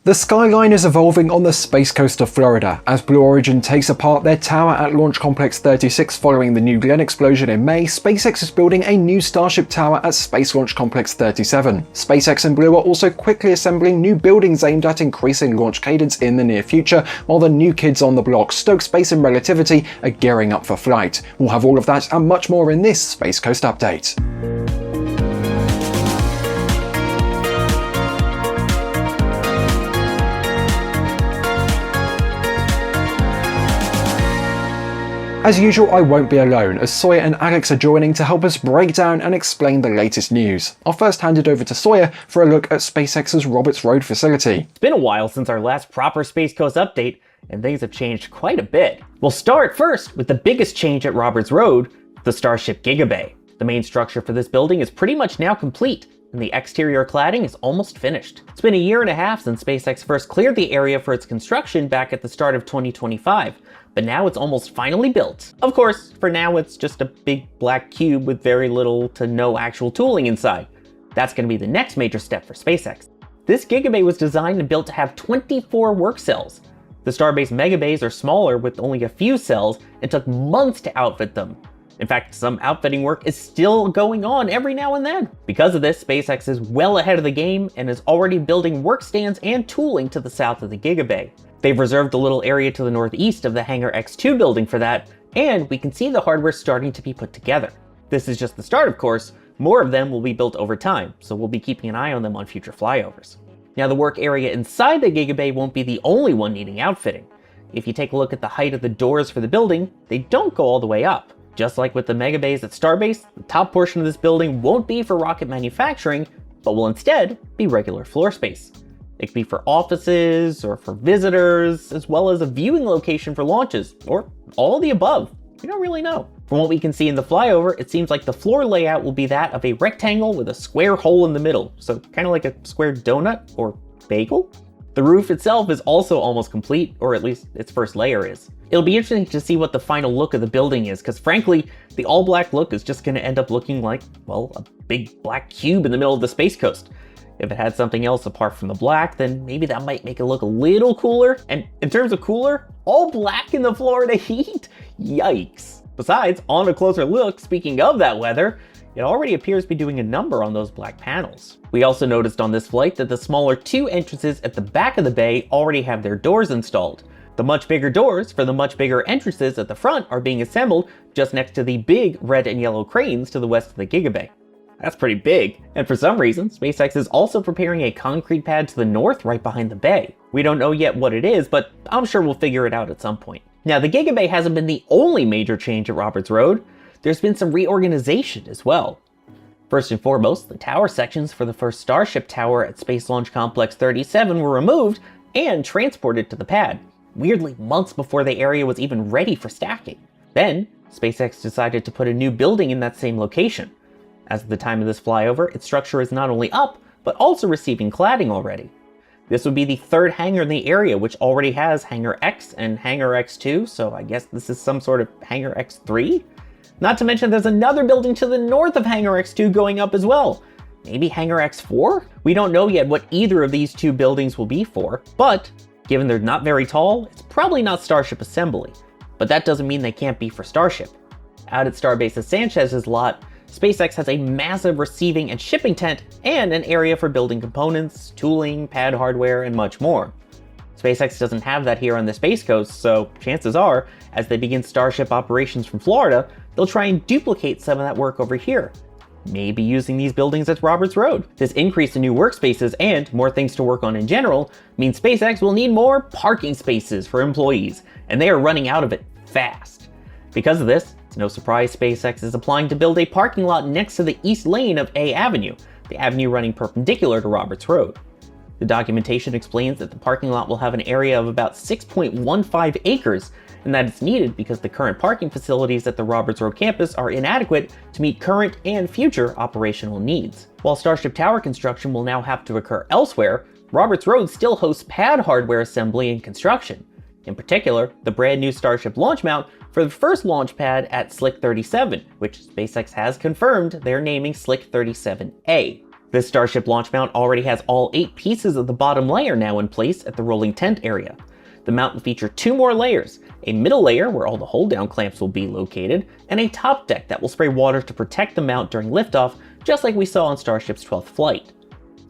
The skyline is evolving on the Space Coast of Florida as Blue Origin takes apart their tower at Launch Complex 36 following the New Glenn explosion in May. SpaceX is building a new Starship tower at Space Launch Complex 37. SpaceX and Blue are also quickly assembling new buildings aimed at increasing launch cadence in the near future, while the new kids on the block, Stoke Space and Relativity, are gearing up for flight. We'll have all of that and much more in this Space Coast update. As usual, I won't be alone, as Sawyer and Alex are joining to help us break down and explain the latest news. I'll first hand it over to Sawyer for a look at SpaceX's Roberts Road facility. It's been a while since our last proper Space Coast update, and things have changed quite a bit. We'll start first with the biggest change at Roberts Road, the Starship Gigabay. The main structure for this building is pretty much now complete, and the exterior cladding is almost finished. It's been a year and a half since SpaceX first cleared the area for its construction back at the start of 2025. But now it's almost finally built. Of course, for now it's just a big black cube with very little to no actual tooling inside. That's going to be the next major step for SpaceX. This Gigabay was designed and built to have 24 work cells. The Starbase Megabays are smaller with only a few cells and took months to outfit them. In fact, some outfitting work is still going on every now and then. Because of this, SpaceX is well ahead of the game and is already building work stands and tooling to the south of the Gigabay. They've reserved a little area to the northeast of the Hangar X2 building for that, and we can see the hardware starting to be put together. This is just the start, of course. More of them will be built over time, so we'll be keeping an eye on them on future flyovers. Now, the work area inside the Gigabay won't be the only one needing outfitting. If you take a look at the height of the doors for the building, they don't go all the way up. Just like with the Megabays at Starbase, the top portion of this building won't be for rocket manufacturing, but will instead be regular floor space. It could be for offices or for visitors, as well as a viewing location for launches, or all of the above. We don't really know. From what we can see in the flyover, it seems like the floor layout will be that of a rectangle with a square hole in the middle, so kind of like a square donut or bagel. The roof itself is also almost complete, or at least its first layer is. It'll be interesting to see what the final look of the building is, because frankly, the all-black look is just going to end up looking like, well, a big black cube in the middle of the Space Coast. If it had something else apart from the black, then maybe that might make it look a little cooler. And in terms of cooler, all black in the Florida heat? Yikes. Besides, on a closer look, speaking of that weather, it already appears to be doing a number on those black panels. We also noticed on this flight that the smaller two entrances at the back of the bay already have their doors installed. The much bigger doors for the much bigger entrances at the front are being assembled just next to the big red and yellow cranes to the west of the Gigabay. That's pretty big, and for some reason, SpaceX is also preparing a concrete pad to the north right behind the bay. We don't know yet what it is, but I'm sure we'll figure it out at some point. Now, the Gigabay hasn't been the only major change at Roberts Road. There's been some reorganization as well. First and foremost, the tower sections for the first Starship tower at Space Launch Complex 37 were removed and transported to the pad, weirdly months before the area was even ready for stacking. Then, SpaceX decided to put a new building in that same location. As of the time of this flyover, its structure is not only up, but also receiving cladding already. This would be the third hangar in the area, which already has Hangar X and Hangar X2, so I guess this is some sort of Hangar X3? Not to mention there's another building to the north of Hangar X2 going up as well. Maybe Hangar X4? We don't know yet what either of these two buildings will be for, but given they're not very tall, it's probably not Starship assembly. But that doesn't mean they can't be for Starship. Out at Starbase's Sanchez's lot, SpaceX has a massive receiving and shipping tent and an area for building components, tooling, pad hardware, and much more. SpaceX doesn't have that here on the Space Coast, so chances are, as they begin Starship operations from Florida, they'll try and duplicate some of that work over here. Maybe using these buildings at Roberts Road. This increase in new workspaces and more things to work on in general means SpaceX will need more parking spaces for employees, and they are running out of it fast. Because of this, it's no surprise SpaceX is applying to build a parking lot next to the east lane of A Avenue, the avenue running perpendicular to Roberts Road. The documentation explains that the parking lot will have an area of about 6.15 acres, and that it's needed because the current parking facilities at the Roberts Road campus are inadequate to meet current and future operational needs. While Starship Tower construction will now have to occur elsewhere, Roberts Road still hosts pad hardware assembly and construction. In particular, the brand new Starship launch mount for the first launch pad at Slick 37, which SpaceX has confirmed they're naming Slick 37A. This Starship launch mount already has all 8 pieces of the bottom layer now in place at the rolling tent area. The mount will feature 2 more layers, a middle layer where all the hold-down clamps will be located, and a top deck that will spray water to protect the mount during liftoff, just like we saw on Starship's 12th flight.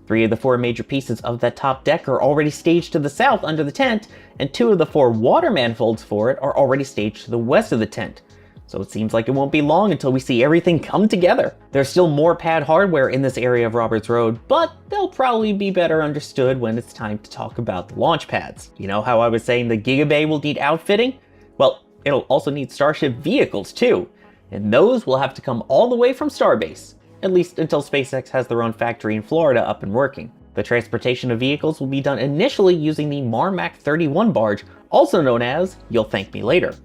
3 of the 4 major pieces of that top deck are already staged to the south under the tent, and 2 of the 4 water manifolds for it are already staged to the west of the tent. So it seems like it won't be long until we see everything come together. There's still more pad hardware in this area of Roberts Road, but they'll probably be better understood when it's time to talk about the launch pads. You know how I was saying the Gigabay will need outfitting? Well, it'll also need Starship vehicles too, and those will have to come all the way from Starbase, at least until SpaceX has their own factory in Florida up and working. The transportation of vehicles will be done initially using the Marmac 31 barge, also known as You'll Thank Me Later.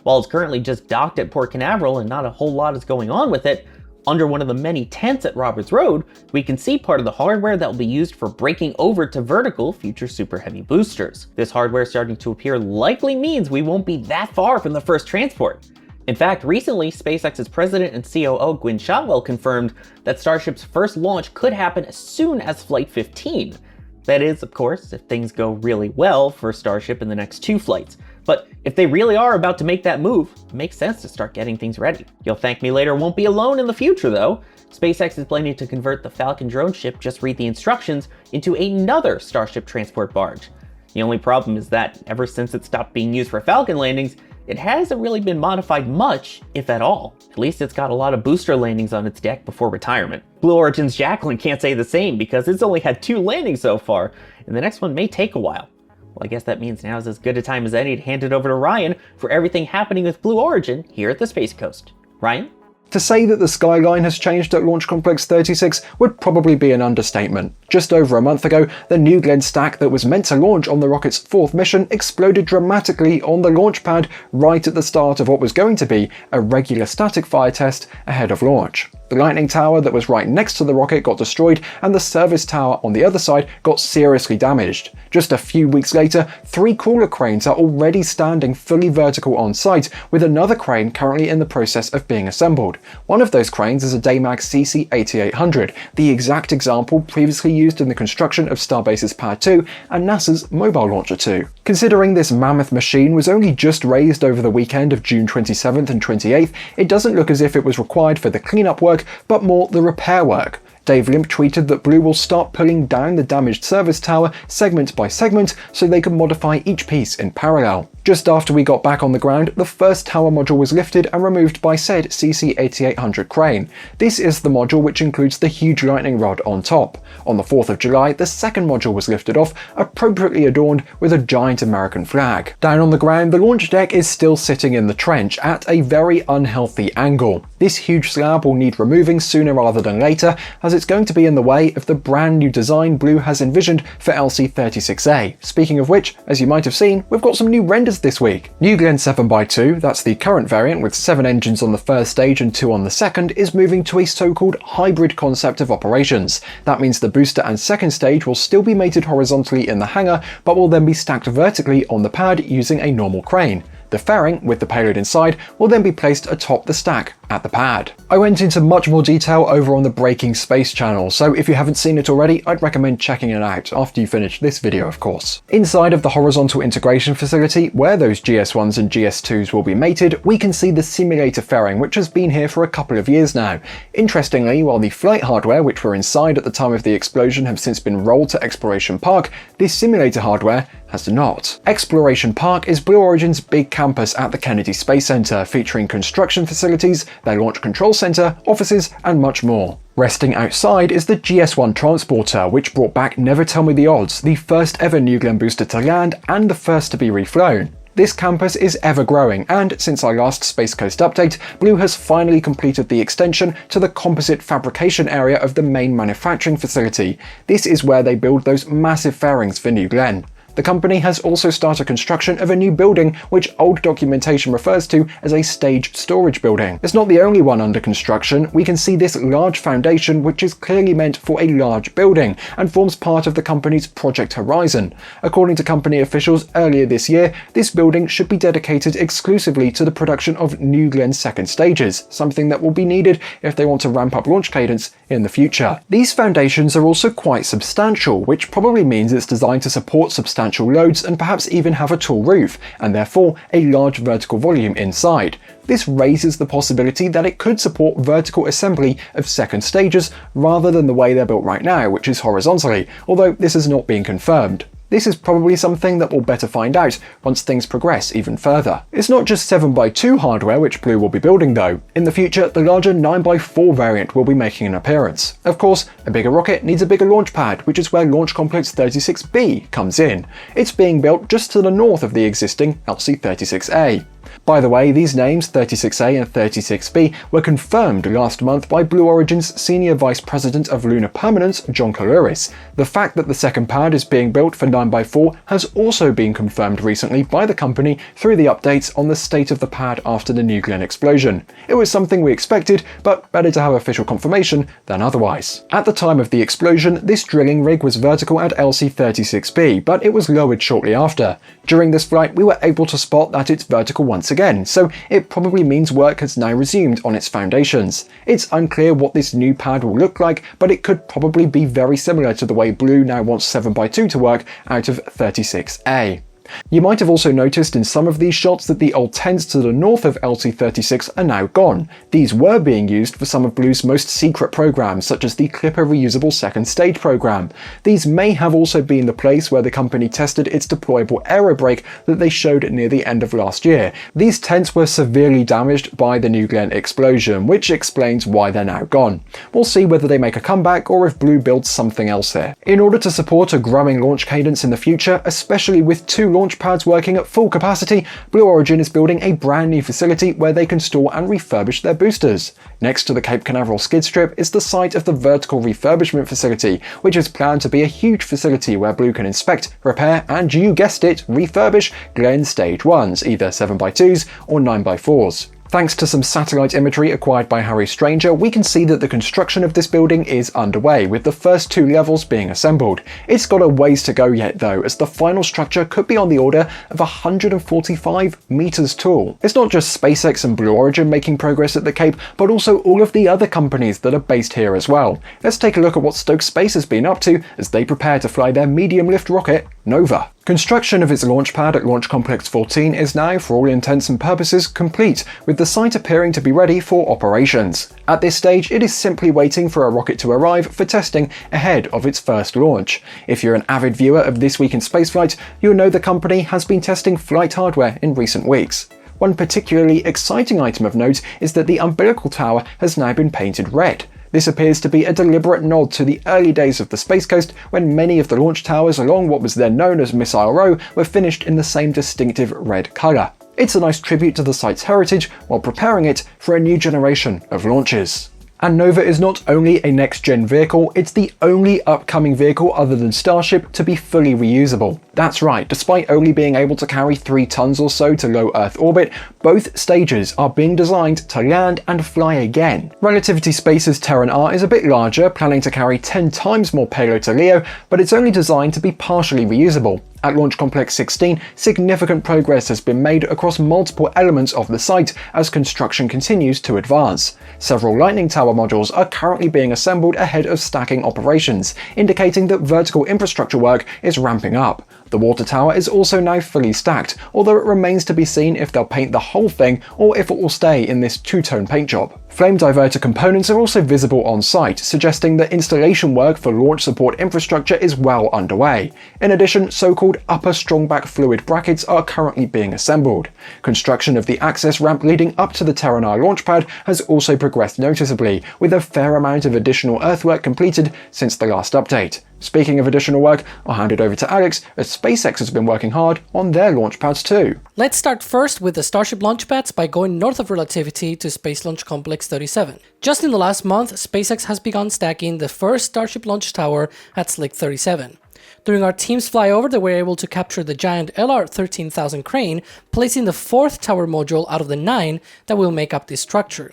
While it's currently just docked at Port Canaveral and not a whole lot is going on with it, under one of the many tents at Roberts Road, we can see part of the hardware that will be used for breaking over to vertical future Super Heavy boosters. This hardware starting to appear likely means we won't be that far from the first transport. In fact, recently, SpaceX's president and COO Gwynne Shotwell confirmed that Starship's first launch could happen as soon as Flight 15. That is, of course, if things go really well for Starship in the next 2 flights. But if they really are about to make that move, it makes sense to start getting things ready. You'll Thank Me Later won't be alone in the future though. SpaceX is planning to convert the Falcon drone ship, just read the instructions, into another Starship transport barge. The only problem is that ever since it stopped being used for Falcon landings, it hasn't really been modified much, if at all. At least it's got a lot of booster landings on its deck before retirement. Blue Origin's Jacqueline can't say the same because it's only had 2 landings so far, and the next one may take a while. Well, I guess that means now's as good a time as any to hand it over to Ryan for everything happening with Blue Origin here at the Space Coast. Ryan? To say that the skyline has changed at Launch Complex 36 would probably be an understatement. Just over a month ago, the New Glenn stack that was meant to launch on the rocket's 4th mission exploded dramatically on the launch pad right at the start of what was going to be a regular static fire test ahead of launch. The Lightning Tower that was right next to the rocket got destroyed, and the service tower on the other side got seriously damaged. Just a few weeks later, 3 crawler cranes are already standing fully vertical on site, with another crane currently in the process of being assembled. One of those cranes is a Damag CC-8800, the exact example previously used in the construction of Starbase's Pad 2 and NASA's Mobile Launcher 2. Considering this mammoth machine was only just raised over the weekend of June 27th and 28th, it doesn't look as if it was required for the cleanup work, but more the repair work. Dave Limp tweeted that Blue will start pulling down the damaged service tower segment by segment so they can modify each piece in parallel. Just after we got back on the ground, the first tower module was lifted and removed by said CC-8800 crane. This is the module which includes the huge lightning rod on top. On the 4th of July, the second module was lifted off, appropriately adorned with a giant American flag. Down on the ground, the launch deck is still sitting in the trench at a very unhealthy angle. This huge slab will need removing sooner rather than later, as it's going to be in the way of the brand new design Blue has envisioned for LC-36A. Speaking of which, as you might have seen, we've got some new renders this week. New Glenn 7x2, that's the current variant with 7 engines on the first stage and 2 on the second, is moving to a so-called hybrid concept of operations. That means the booster and second stage will still be mated horizontally in the hangar, but will then be stacked vertically on the pad using a normal crane. The fairing, with the payload inside, will then be placed atop the stack at the pad. I went into much more detail over on the Breaking Space channel, so if you haven't seen it already, I'd recommend checking it out after you finish this video, of course. Inside of the horizontal integration facility, where those GS1s and GS2s will be mated, we can see the simulator fairing, which has been here for a couple of years now. Interestingly, while the flight hardware, which were inside at the time of the explosion, have since been rolled to Exploration Park, this simulator hardware has not. Exploration Park is Blue Origin's big campus at the Kennedy Space Center, featuring construction facilities, their launch control center, offices, and much more. Resting outside is the GS1 transporter, which brought back Never Tell Me the Odds, the first ever New Glenn booster to land and the first to be reflown. This campus is ever growing, and since our last Space Coast update, Blue has finally completed the extension to the composite fabrication area of the main manufacturing facility. This is where they build those massive fairings for New Glenn. The company has also started construction of a new building, which old documentation refers to as a staged storage building. It's not the only one under construction. We can see this large foundation, which is clearly meant for a large building and forms part of the company's Project Horizon. According to company officials earlier this year, this building should be dedicated exclusively to the production of New Glenn second stages, something that will be needed if they want to ramp up launch cadence in the future. These foundations are also quite substantial, which probably means it's designed to support substantial loads and perhaps even have a tall roof, and therefore a large vertical volume inside. This raises the possibility that it could support vertical assembly of second stages rather than the way they're built right now, which is horizontally, although this has not been confirmed. This is probably something that we'll better find out once things progress even further. It's not just 7x2 hardware which Blue will be building though. In the future, the larger 9x4 variant will be making an appearance. Of course, a bigger rocket needs a bigger launch pad, which is where Launch Complex 36B comes in. It's being built just to the north of the existing LC-39A. By the way, these names, 36A and 36B, were confirmed last month by Blue Origin's Senior Vice President of Lunar Permanence, John Kalouris. The fact that the second pad is being built for 9x4 has also been confirmed recently by the company through the updates on the state of the pad after the New Glenn explosion. It was something we expected, but better to have official confirmation than otherwise. At the time of the explosion, this drilling rig was vertical at LC-36B, but it was lowered shortly after. During this flight, we were able to spot that it's vertical once again, so it probably means work has now resumed on its foundations. It's unclear what this new pad will look like, but it could probably be very similar to the way Blue now wants 7x2 to work out of 36A. You might have also noticed in some of these shots that the old tents to the north of LC-36 are now gone. These were being used for some of Blue's most secret programs, such as the Clipper reusable second stage program. These may have also been the place where the company tested its deployable aerobrake that they showed near the end of last year. These tents were severely damaged by the New Glenn explosion, which explains why they're now gone. We'll see whether they make a comeback or if Blue builds something else here. In order to support a growing launch cadence in the future, especially with two launch pads working at full capacity, Blue Origin is building a brand new facility where they can store and refurbish their boosters. Next to the Cape Canaveral skid strip is the site of the vertical refurbishment facility, which is planned to be a huge facility where Blue can inspect, repair, and you guessed it, refurbish Glenn Stage 1s, either 7x2s or 9x4s. Thanks to some satellite imagery acquired by Harry Stranger, we can see that the construction of this building is underway, with the first two levels being assembled. It's got a ways to go yet though, as the final structure could be on the order of 145 meters tall. It's not just SpaceX and Blue Origin making progress at the Cape, but also all of the other companies that are based here as well. Let's take a look at what Stoke Space has been up to as they prepare to fly their medium-lift rocket, Nova. Construction of its launch pad at Launch Complex 14 is now, for all intents and purposes, complete, with the site appearing to be ready for operations. At this stage, it is simply waiting for a rocket to arrive for testing ahead of its first launch. If you're an avid viewer of This Week in Spaceflight, you'll know the company has been testing flight hardware in recent weeks. One particularly exciting item of note is that the umbilical tower has now been painted red. This appears to be a deliberate nod to the early days of the Space Coast, when many of the launch towers along what was then known as Missile Row were finished in the same distinctive red colour. It's a nice tribute to the site's heritage while preparing it for a new generation of launches. And Nova is not only a next-gen vehicle, it's the only upcoming vehicle other than Starship to be fully reusable. That's right, despite only being able to carry 3 tons or so to low Earth orbit, both stages are being designed to land and fly again. Relativity Space's Terran R is a bit larger, planning to carry 10 times more payload to LEO, but it's only designed to be partially reusable. At Launch Complex 16, significant progress has been made across multiple elements of the site as construction continues to advance. Several Lightning Tower modules are currently being assembled ahead of stacking operations, indicating that vertical infrastructure work is ramping up. The water tower is also now fully stacked, although it remains to be seen if they'll paint the whole thing or if it will stay in this two-tone paint job. Flame diverter components are also visible on site, suggesting that installation work for launch support infrastructure is well underway. In addition, so-called upper strongback fluid brackets are currently being assembled. Construction of the access ramp leading up to the Terran R launch pad has also progressed noticeably, with a fair amount of additional earthwork completed since the last update. Speaking of additional work, I'll hand it over to Alex, as SpaceX has been working hard on their launch pads too. Let's start first with the Starship launch pads by going north of Relativity to Space Launch Complex 37. Just in the last month, SpaceX has begun stacking the first Starship launch tower at Slick 37. During our team's flyover, they were able to capture the giant LR-13,000 crane, placing the 4th tower module out of the 9 that will make up this structure.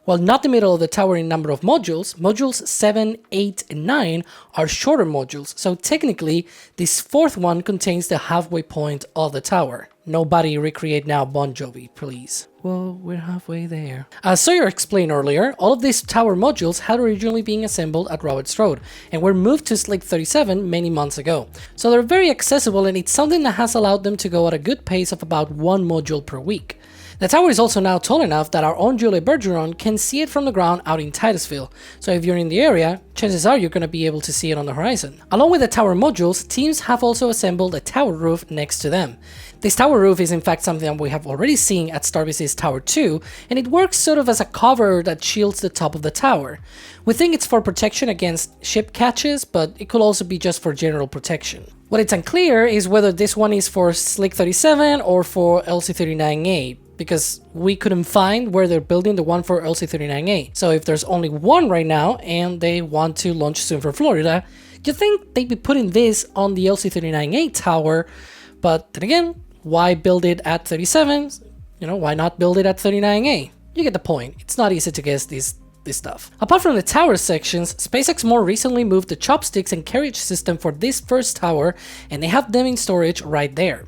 While not the middle of the tower in number of modules, modules 7, 8, and 9 are shorter modules, so technically this 4th one contains the halfway point of the tower. Nobody recreate now Bon Jovi, please. Well, we're halfway there. As Sawyer explained earlier, all of these tower modules had originally been assembled at Roberts Road and were moved to Slick 37 many months ago. So they're very accessible, and it's something that has allowed them to go at a good pace of about 1 module per week. The tower is also now tall enough that our own ULA Bergeron can see it from the ground out in Titusville, so if you're in the area, chances are you're going to be able to see it on the horizon. Along with the tower modules, teams have also assembled a tower roof next to them. This tower roof is in fact something that we have already seen at Starbase's Tower 2, and it works sort of as a cover that shields the top of the tower. We think it's for protection against ship catches, but it could also be just for general protection. What it's unclear is whether this one is for Slick 37 or for LC-39A, because we couldn't find where they're building the one for LC-39A. So if there's only one right now and they want to launch soon for Florida, you'd think they'd be putting this on the LC-39A tower, but then again, why build it at 37? You know, why not build it at 39A? You get the point. It's not easy to guess this stuff. Apart from the tower sections, SpaceX more recently moved the chopsticks and carriage system for this first tower, and they have them in storage right there.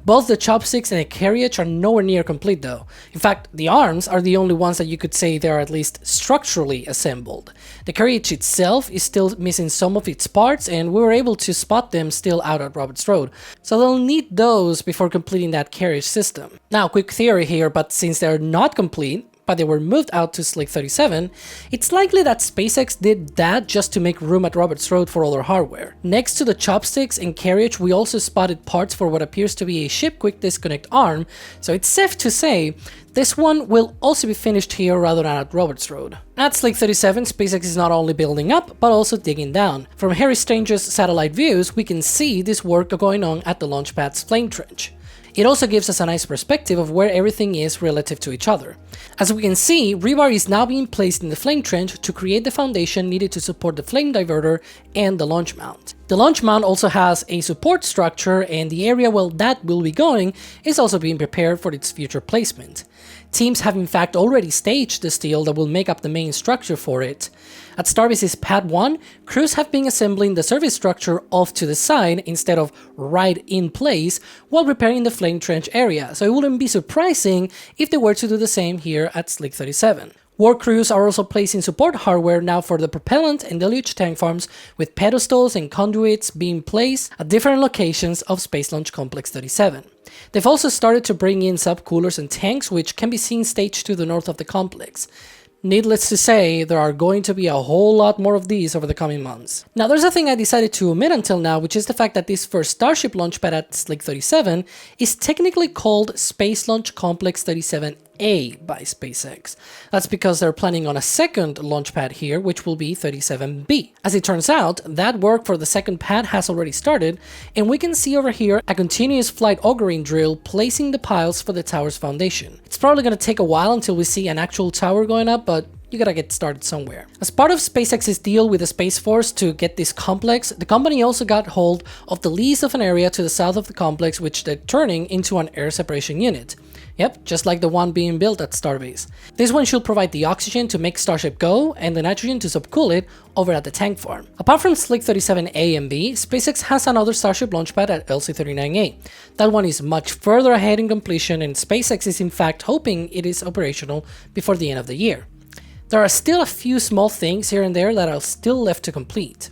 Both the chopsticks and the carriage are nowhere near complete though. In fact, the arms are the only ones that you could say they are at least structurally assembled. The carriage itself is still missing some of its parts, and we were able to spot them still out at Roberts Road. So they'll need those before completing that carriage system. Now, quick theory here, but since they're not complete, but they were moved out to Slick 37, it's likely that SpaceX did that just to make room at Roberts Road for all their hardware. Next to the chopsticks and carriage, we also spotted parts for what appears to be a ship quick disconnect arm, so it's safe to say this one will also be finished here rather than at Roberts Road. At Slick 37, SpaceX is not only building up, but also digging down. From Harry Strange's satellite views, we can see this work going on at the launchpad's flame trench. It also gives us a nice perspective of where everything is relative to each other. As we can see, rebar is now being placed in the flame trench to create the foundation needed to support the flame diverter and the launch mount. The launch mount also has a support structure, and the area where that will be going is also being prepared for its future placement. Teams have in fact already staged the steel that will make up the main structure for it. At Starbase's Pad 1, crews have been assembling the service structure off to the side instead of right in place while repairing the flame trench area, so it wouldn't be surprising if they were to do the same here at Slick 37. Work crews are also placing support hardware now for the propellant and deluge tank farms, with pedestals and conduits being placed at different locations of Space Launch Complex 37. They've also started to bring in subcoolers and tanks, which can be seen staged to the north of the complex. Needless to say, there are going to be a whole lot more of these over the coming months. Now, there's a thing I decided to omit until now, which is the fact that this first Starship launchpad at Slick 37 is technically called Space Launch Complex 37A by SpaceX. That's because they're planning on a second launchpad here, which will be 37B. As it turns out, that work for the second pad has already started, and we can see over here a continuous flight augering drill placing the piles for the tower's foundation. It's probably going to take a while until we see an actual tower going up, but you gotta get started somewhere. As part of SpaceX's deal with the Space Force to get this complex, the company also got hold of the lease of an area to the south of the complex, which they're turning into an air separation unit. Yep, just like the one being built at Starbase. This one should provide the oxygen to make Starship go and the nitrogen to subcool it over at the tank farm. Apart from Slick 37A and B, SpaceX has another Starship launchpad at LC-39A. That one is much further ahead in completion, and SpaceX is in fact hoping it is operational before the end of the year. There are still a few small things here and there that are still left to complete.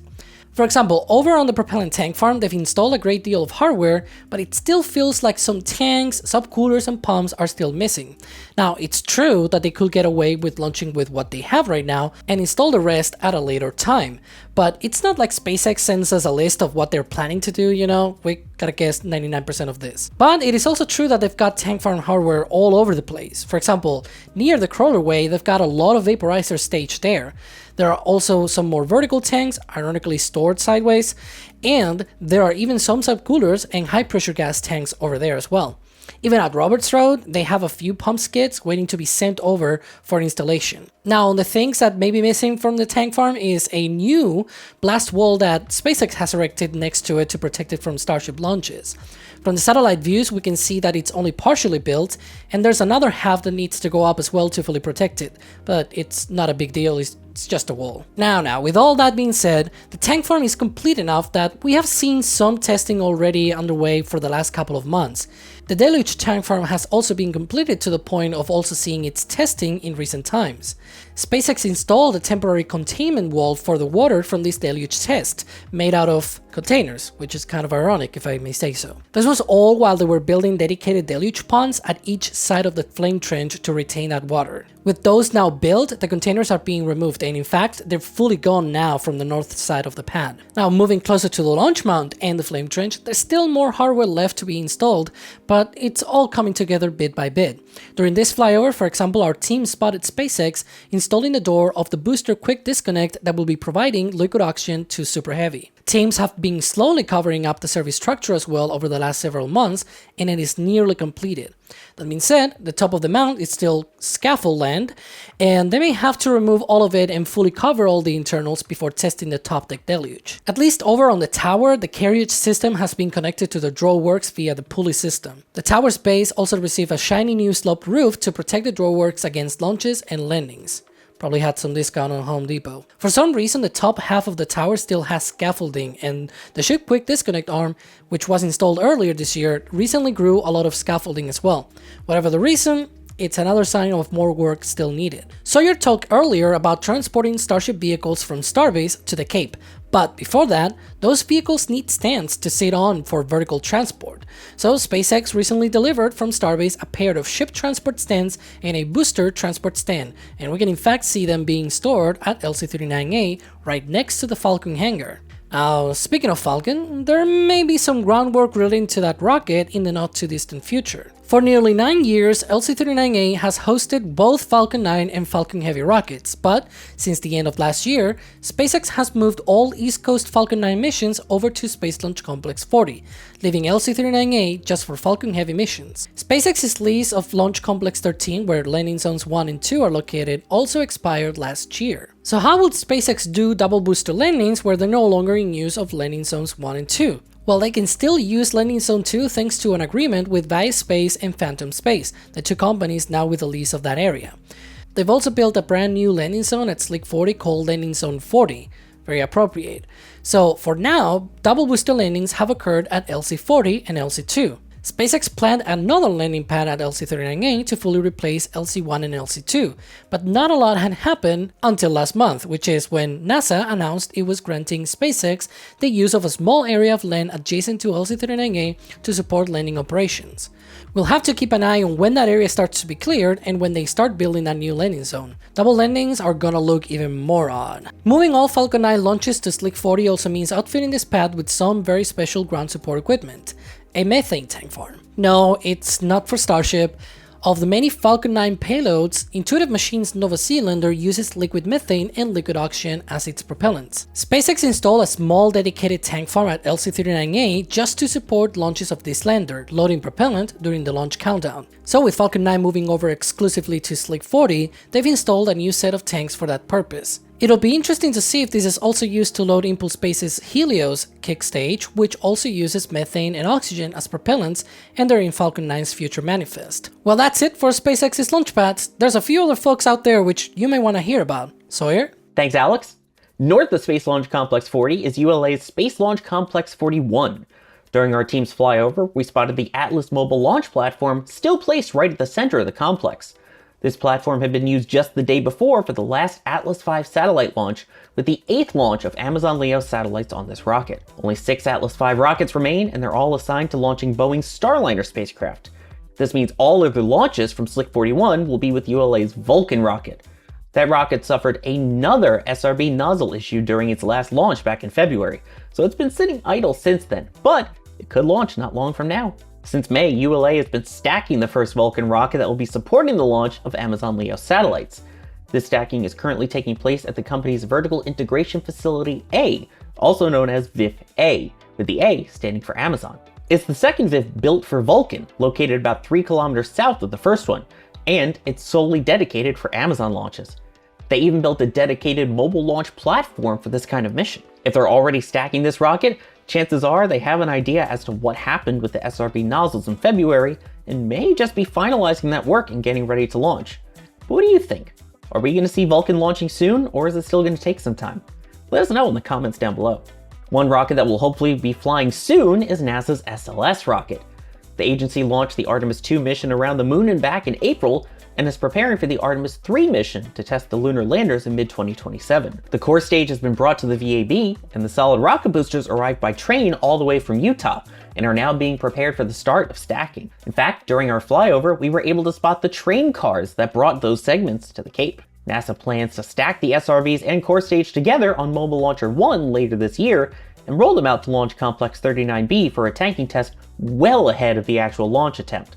For example, over on the propellant tank farm, they've installed a great deal of hardware, but it still feels like some tanks, subcoolers, and pumps are still missing. Now, it's true that they could get away with launching with what they have right now and install the rest at a later time, but it's not like SpaceX sends us a list of what they're planning to do, you know, we gotta guess 99% of this. But it is also true that they've got tank farm hardware all over the place. For example, near the crawlerway, they've got a lot of vaporizers staged there. There are also some more vertical tanks, ironically stored sideways, and there are even some subcoolers and high pressure gas tanks over there as well. Even at Roberts Road, they have a few pump skids waiting to be sent over for installation. Now, the things that may be missing from the tank farm is a new blast wall that SpaceX has erected next to it to protect it from Starship launches. From the satellite views, we can see that it's only partially built, and there's another half that needs to go up as well to fully protect it, but it's not a big deal, it's just a wall. Now, with all that being said, the tank farm is complete enough that we have seen some testing already underway for the last couple of months. The Deluge tank farm has also been completed to the point of also seeing its testing in recent times. SpaceX installed a temporary containment wall for the water from this Deluge test, made out of containers, which is kind of ironic if I may say so. This was all while they were building dedicated Deluge ponds at each side of the flame trench to retain that water. With those now built, the containers are being removed, and in fact, they're fully gone now from the north side of the pad. Now, moving closer to the launch mount and the flame trench, there's still more hardware left to be installed, but it's all coming together bit by bit. During this flyover, for example, our team spotted SpaceX installing the door of the booster quick disconnect that will be providing liquid oxygen to Super Heavy. Teams have been slowly covering up the service structure as well over the last several months, and it is nearly completed. That being said, the top of the mount is still scaffold land, and they may have to remove all of it and fully cover all the internals before testing the top deck Deluge. At least over on the tower, the carriage system has been connected to the drawworks via the pulley system. The tower's base also received a shiny new sloped roof to protect the drawworks against launches and landings. Probably had some discount on Home Depot. For some reason, the top half of the tower still has scaffolding, and the ship quick disconnect arm, which was installed earlier this year, recently grew a lot of scaffolding as well. Whatever the reason, it's another sign of more work still needed. Sawyer talked earlier about transporting Starship vehicles from Starbase to the Cape, but before that, those vehicles need stands to sit on for vertical transport. So SpaceX recently delivered from Starbase a pair of ship transport stands and a booster transport stand, and we can in fact see them being stored at LC-39A right next to the Falcon hangar. Now, speaking of Falcon, there may be some groundwork relating to that rocket in the not too distant future. For nearly 9 years, LC-39A has hosted both Falcon 9 and Falcon Heavy rockets, but since the end of last year, SpaceX has moved all East Coast Falcon 9 missions over to Space Launch Complex 40, leaving LC-39A just for Falcon Heavy missions. SpaceX's lease of Launch Complex 13, where landing zones 1 and 2 are located, also expired last year. So how would SpaceX do double booster landings where they're no longer in use of landing zones 1 and 2? Well, they can still use Landing Zone 2 thanks to an agreement with Vice Space and Phantom Space, the two companies now with the lease of that area. They've also built a brand new landing zone at Slick 40 called Landing Zone 40, very appropriate. So for now, double booster landings have occurred at LC-40 and LC-2. SpaceX planned another landing pad at LC-39A to fully replace LC-1 and LC-2, but not a lot had happened until last month, which is when NASA announced it was granting SpaceX the use of a small area of land adjacent to LC-39A to support landing operations. We'll have to keep an eye on when that area starts to be cleared and when they start building that new landing zone. Double landings are gonna look even more odd. Moving all Falcon 9 launches to Slick 40 also means outfitting this pad with some very special ground support equipment. A methane tank farm. No, it's not for Starship. Of the many Falcon 9 payloads, Intuitive Machines' Nova Sealander uses liquid methane and liquid oxygen as its propellants. SpaceX installed a small dedicated tank farm at LC-39A just to support launches of this lander, loading propellant during the launch countdown. So with Falcon 9 moving over exclusively to Slick 40, they've installed a new set of tanks for that purpose. It'll be interesting to see if this is also used to load Impulse Space's Helios kick stage, which also uses methane and oxygen as propellants, and they're in Falcon 9's future manifest. Well, that's it for SpaceX's launchpads. There's a few other folks out there which you may want to hear about. Sawyer? Thanks, Alex. North of Space Launch Complex 40 is ULA's Space Launch Complex 41. During our team's flyover, we spotted the Atlas mobile launch platform still placed right at the center of the complex. This platform had been used just the day before for the last Atlas V satellite launch, with the 8th launch of Amazon LEO satellites on this rocket. Only 6 Atlas V rockets remain, and they're all assigned to launching Boeing's Starliner spacecraft. This means all of the launches from Slick 41 will be with ULA's Vulcan rocket. That rocket suffered another SRB nozzle issue during its last launch back in February, so it's been sitting idle since then, but it could launch not long from now. Since May, ULA has been stacking the first Vulcan rocket that will be supporting the launch of Amazon LEO satellites. This stacking is currently taking place at the company's Vertical Integration Facility A, also known as VIF-A, with the A standing for Amazon. It's the second Viv built for Vulcan, located about 3 kilometers south of the first one, and it's solely dedicated for Amazon launches. They even built a dedicated mobile launch platform for this kind of mission. If they're already stacking this rocket, chances are they have an idea as to what happened with the SRB nozzles in February and may just be finalizing that work and getting ready to launch. But what do you think? Are we going to see Vulcan launching soon, or is it still going to take some time? Let us know in the comments down below. One rocket that will hopefully be flying soon is NASA's SLS rocket. The agency launched the Artemis II mission around the moon and back in April, and is preparing for the Artemis III mission to test the lunar landers in mid-2027. The core stage has been brought to the VAB, and the solid rocket boosters arrived by train all the way from Utah, and are now being prepared for the start of stacking. In fact, during our flyover, we were able to spot the train cars that brought those segments to the Cape. NASA plans to stack the SRBs and core stage together on Mobile Launcher 1 later this year, and roll them out to Launch Complex 39B for a tanking test well ahead of the actual launch attempt.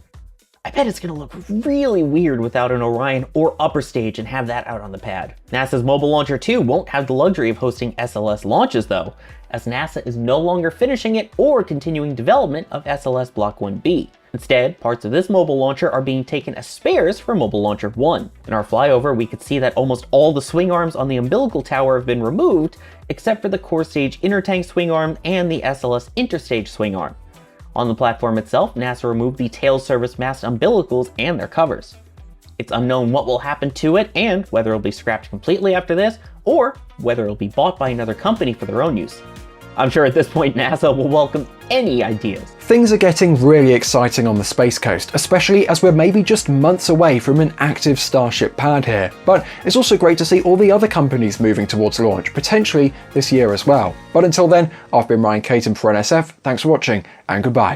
I bet it's gonna look really weird without an Orion or upper stage and have that out on the pad. NASA's Mobile Launcher 2 won't have the luxury of hosting SLS launches though, as NASA is no longer finishing it or continuing development of SLS Block 1B. Instead, parts of this mobile launcher are being taken as spares for Mobile Launcher 1. In our flyover, we could see that almost all the swing arms on the umbilical tower have been removed, except for the core stage intertank swing arm and the SLS interstage swing arm. On the platform itself, NASA removed the tail service mast umbilicals and their covers. It's unknown what will happen to it and whether it'll be scrapped completely after this, or whether it'll be bought by another company for their own use. I'm sure at this point NASA will welcome any ideas. Things are getting really exciting on the Space Coast, especially as we're maybe just months away from an active Starship pad here. But it's also great to see all the other companies moving towards launch, potentially this year as well. But until then, I've been Ryan Caton for NSF, thanks for watching, and goodbye.